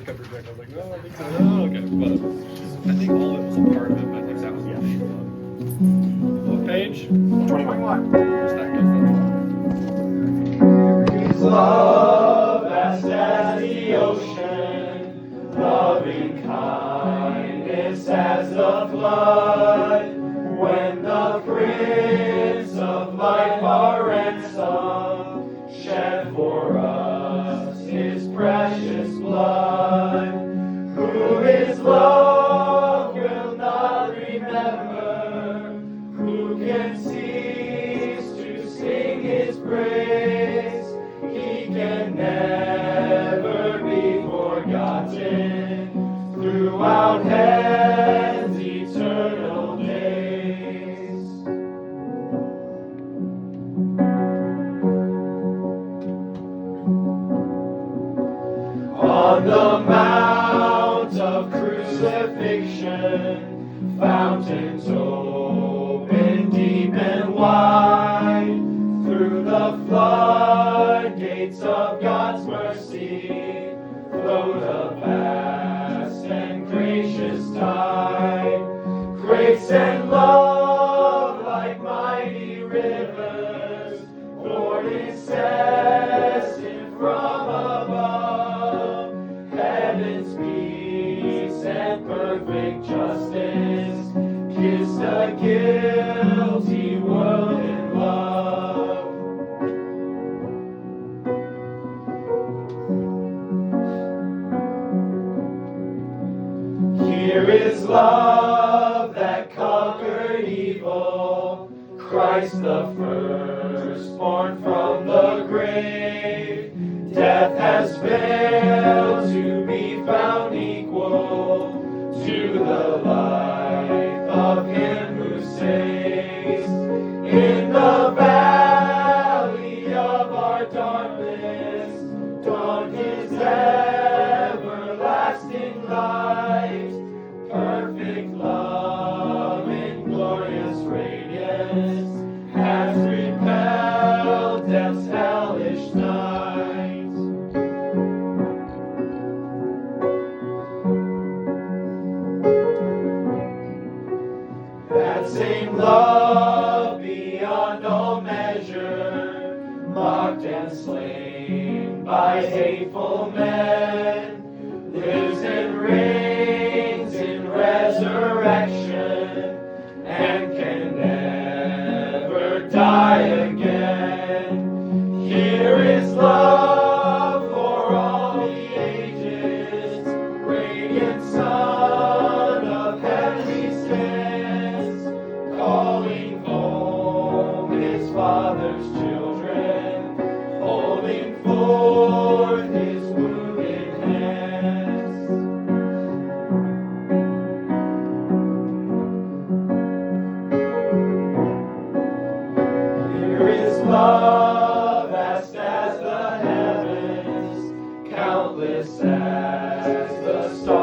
kept rejecting. I was like, no, I think so. Oh, okay. But I think all of it was a part of it, but I think that was the main one. What page? 21. Stacked up. His love vast as the ocean, loving kindness as the flood. When the Prince of Life, our ransom, shed for us his precious blood, who his love will not remember, who can cease to sing his praise? He can never be forgotten throughout heaven's eternal days. On the mount of crucifixion, fountains open deep and wide, through the floodgates of God's mercy flowed a vast and gracious tide. Grace and love like mighty rivers poured incessant from above. Heaven's peace and perfect justice kissed a guilty world in love. Here is love that conquered evil, Christ the firstborn from the grave. Death has failed to be found equal to the life of him who saves. In the valley of our darkness dawned his everlasting light. Perfect love in glorious radiance has repelled death's hellish night. That same love beyond all measure, mocked and slain by hateful men, lives and reigns in resurrection and can never die again. Here is love for all the ages, radiant Son of heaven he stands, calling home his Father's children, holding forth his wounded hands. Here is love vast as the heavens, countless as the stars.